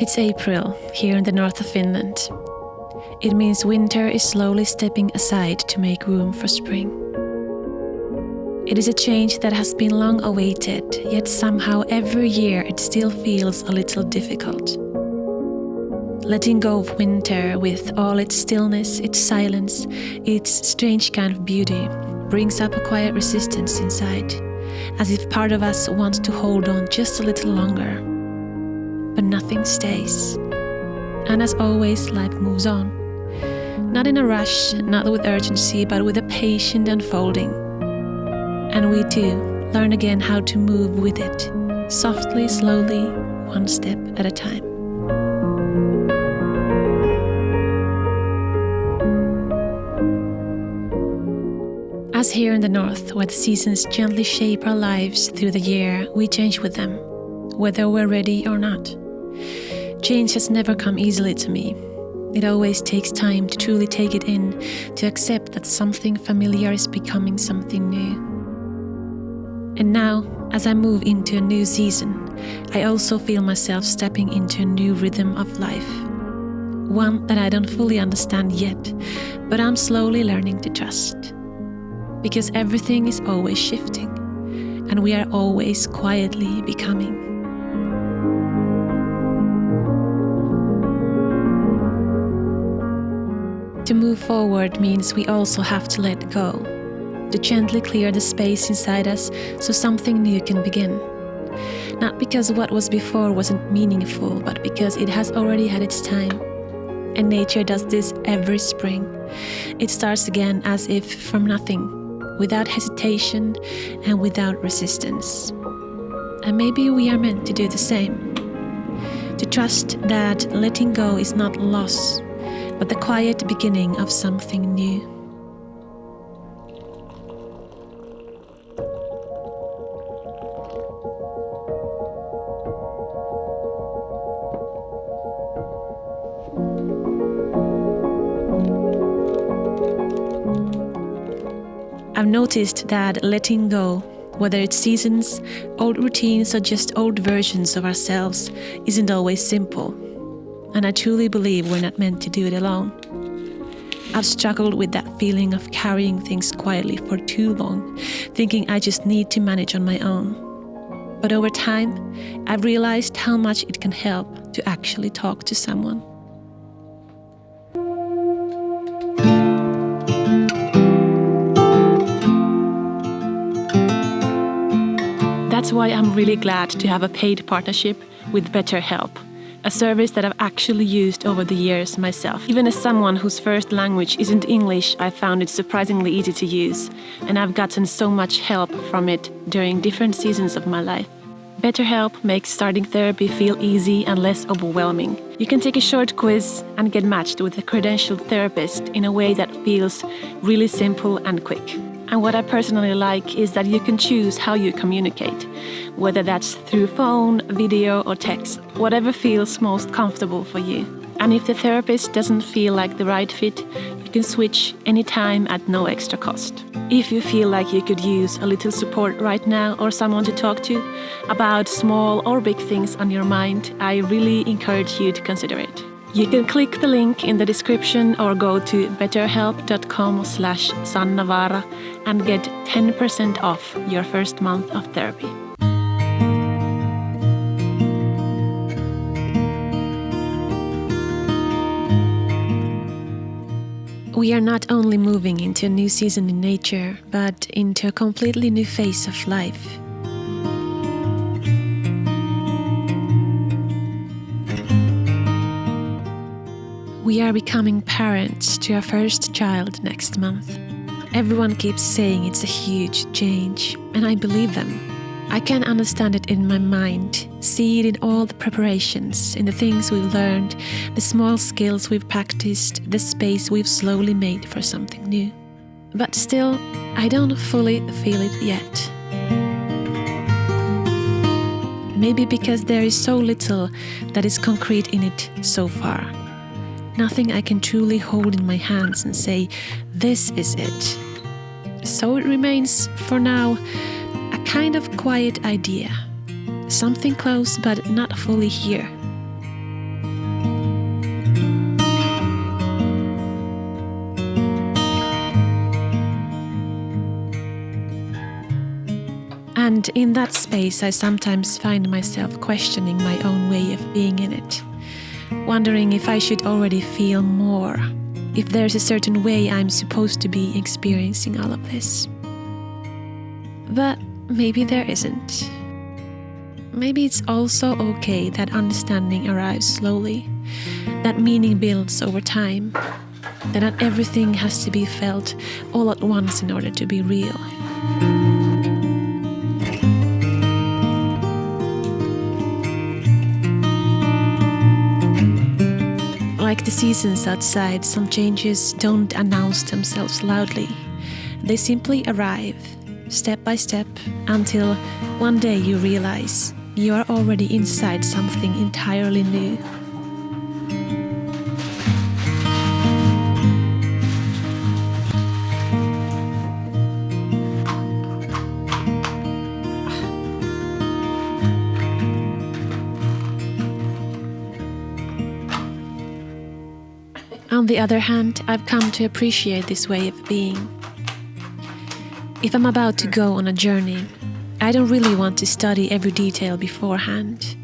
It's April, here in the north of Finland. It means winter is slowly stepping aside to make room for spring. It is a change that has been long awaited, yet somehow every year it still feels a little difficult. Letting go of winter with all its stillness, its silence, its strange kind of beauty, brings up a quiet resistance inside, as if part of us wants to hold on just a little longer. But nothing stays. And as always, life moves on. Not in a rush, not with urgency, but with a patient unfolding. And we too learn again how to move with it, softly, slowly, one step at a time. As here in the north, where the seasons gently shape our lives through the year, we change with them, whether we're ready or not. Change has never come easily to me. It always takes time to truly take it in, to accept that something familiar is becoming something new. And now, as I move into a new season, I also feel myself stepping into a new rhythm of life. One that I don't fully understand yet, but I'm slowly learning to trust. Because everything is always shifting, and we are always quietly becoming. To move forward means we also have to let go, to gently clear the space inside us so something new can begin. Not because what was before wasn't meaningful, but because it has already had its time. And nature does this every spring. It starts again as if from nothing, without hesitation and without resistance. And maybe we are meant to do the same. To trust that letting go is not loss, but the quiet beginning of something new. I've noticed that letting go, whether it's seasons, old routines, or just old versions of ourselves, isn't always simple. And I truly believe we're not meant to do it alone. I've struggled with that feeling of carrying things quietly for too long, thinking I just need to manage on my own. But over time, I've realized how much it can help to actually talk to someone. That's why I'm really glad to have a paid partnership with BetterHelp, a service that I've actually used over the years myself. Even as someone whose first language isn't English, I found it surprisingly easy to use, and I've gotten so much help from it during different seasons of my life. BetterHelp makes starting therapy feel easy and less overwhelming. You can take a short quiz and get matched with a credentialed therapist in a way that feels really simple and quick. And what I personally like is that you can choose how you communicate, whether that's through phone, video, or text, whatever feels most comfortable for you. And if the therapist doesn't feel like the right fit, you can switch anytime at no extra cost. If you feel like you could use a little support right now or someone to talk to about small or big things on your mind, I really encourage you to consider it. You can click the link in the description or go to betterhelp.com/sannavara and get 10% off your first month of therapy. We are not only moving into a new season in nature, but into a completely new phase of life. We are becoming parents to our first child next month. Everyone keeps saying it's a huge change, and I believe them. I can understand it in my mind, see it in all the preparations, in the things we've learned, the small skills we've practiced, the space we've slowly made for something new. But still, I don't fully feel it yet. Maybe because there is so little that is concrete in it so far. Nothing I can truly hold in my hands and say, this is it. So it remains, for now, a kind of quiet idea. Something close but not fully here. And in that space, I sometimes find myself questioning my own way of being in it, wondering if I should already feel more, if there's a certain way I'm supposed to be experiencing all of this. But maybe there isn't. Maybe it's also okay that understanding arrives slowly, that meaning builds over time, that not everything has to be felt all at once in order to be real. Like the seasons outside, some changes don't announce themselves loudly. They simply arrive, step by step, until one day you realize you are already inside something entirely new. On the other hand, I've come to appreciate this way of being. If I'm about to go on a journey, I don't really want to study every detail beforehand.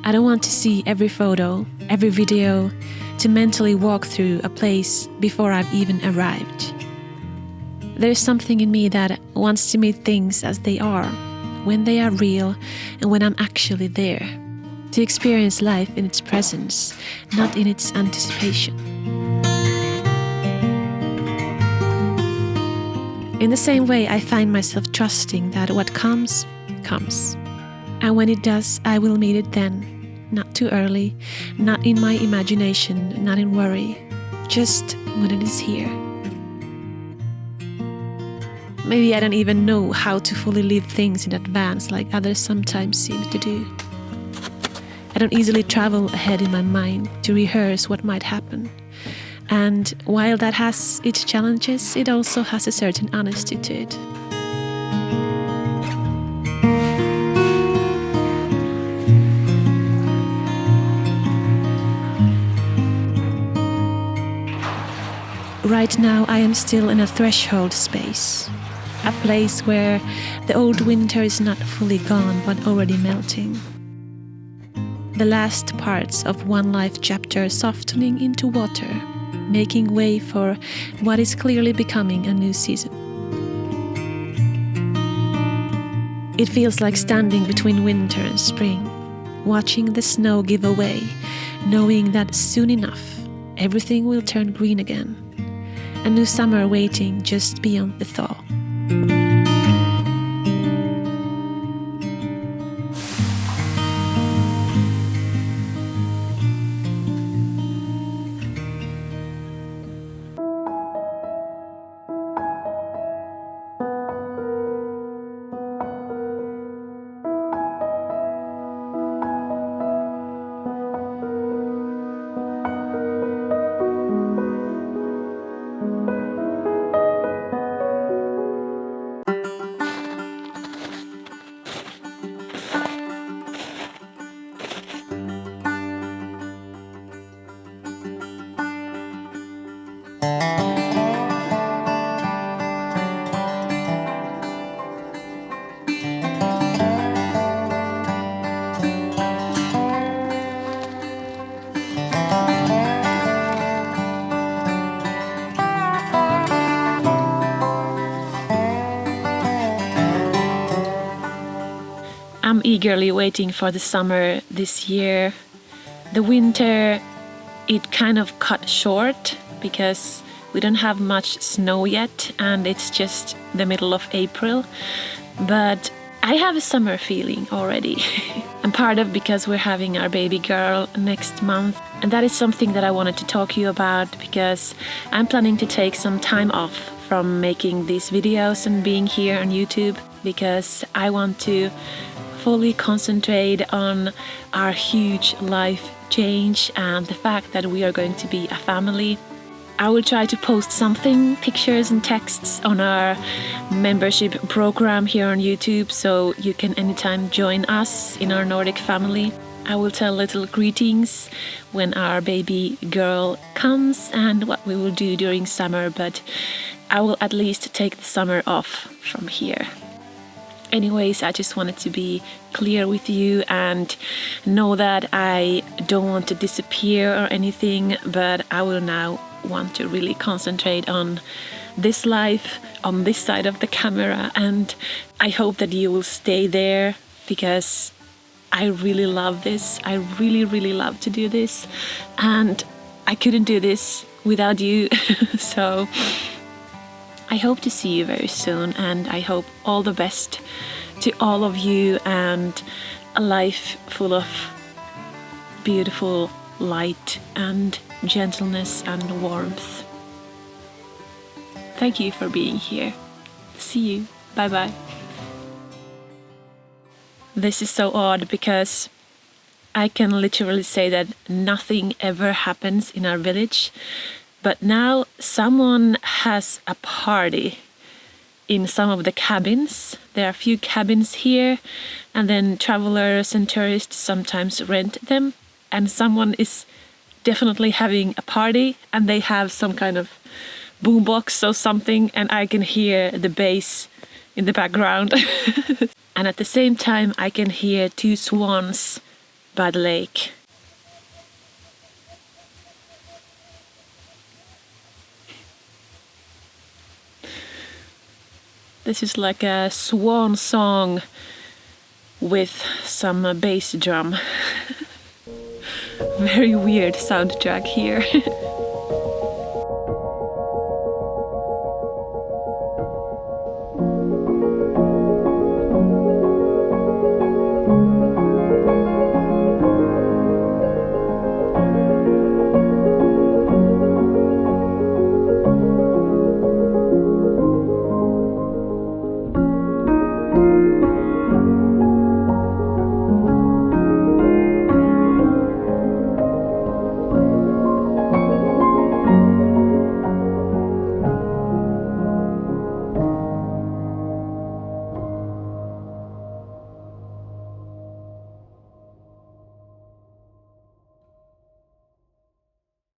I don't want to see every photo, every video, to mentally walk through a place before I've even arrived. There's something in me that wants to meet things as they are, when they are real and when I'm actually there, to experience life in its presence, not in its anticipation. In the same way, I find myself trusting that what comes, comes. And when it does, I will meet it then. Not too early, not in my imagination, not in worry, just when it is here. Maybe I don't even know how to fully live things in advance like others sometimes seem to do. I don't easily travel ahead in my mind to rehearse what might happen. And while that has its challenges, it also has a certain honesty to it. Right now I am still in a threshold space, a place where the old winter is not fully gone but already melting. The last parts of one life chapter softening into water, making way for what is clearly becoming a new season. It feels like standing between winter and spring, watching the snow give away, knowing that soon enough everything will turn green again. A new summer waiting just beyond the thaw. I'm eagerly waiting for the summer this year. The winter, it kind of cut short because we don't have much snow yet and it's just the middle of April. But I have a summer feeling already. And part of because we're having our baby girl next month. And that is something that I wanted to talk to you about because I'm planning to take some time off from making these videos and being here on YouTube because I want to fully concentrate on our huge life change and the fact that we are going to be a family. I will try to post something, pictures and texts on our membership program here on YouTube so you can anytime join us in our Nordic family. I will tell little greetings when our baby girl comes and what we will do during summer, but I will at least take the summer off from here. Anyways, I just wanted to be clear with you and know that I don't want to disappear or anything, but I will now want to really concentrate on this life, on this side of the camera, and I hope that you will stay there because I really love this. I really love to do this, and I couldn't do this without you. So I hope to see you very soon, and I hope all the best to all of you and a life full of beautiful light and gentleness and warmth. Thank you for being here. See you. Bye bye. This is so odd because I can literally say that nothing ever happens in our village. But now someone has a party in some of the cabins. There are a few cabins here, and then travelers and tourists sometimes rent them. And someone is definitely having a party, and they have some kind of boombox or something, and I can hear the bass in the background. And at the same time, I can hear 2 swans by the lake. This is like a swan song with some bass drum. Very weird soundtrack here.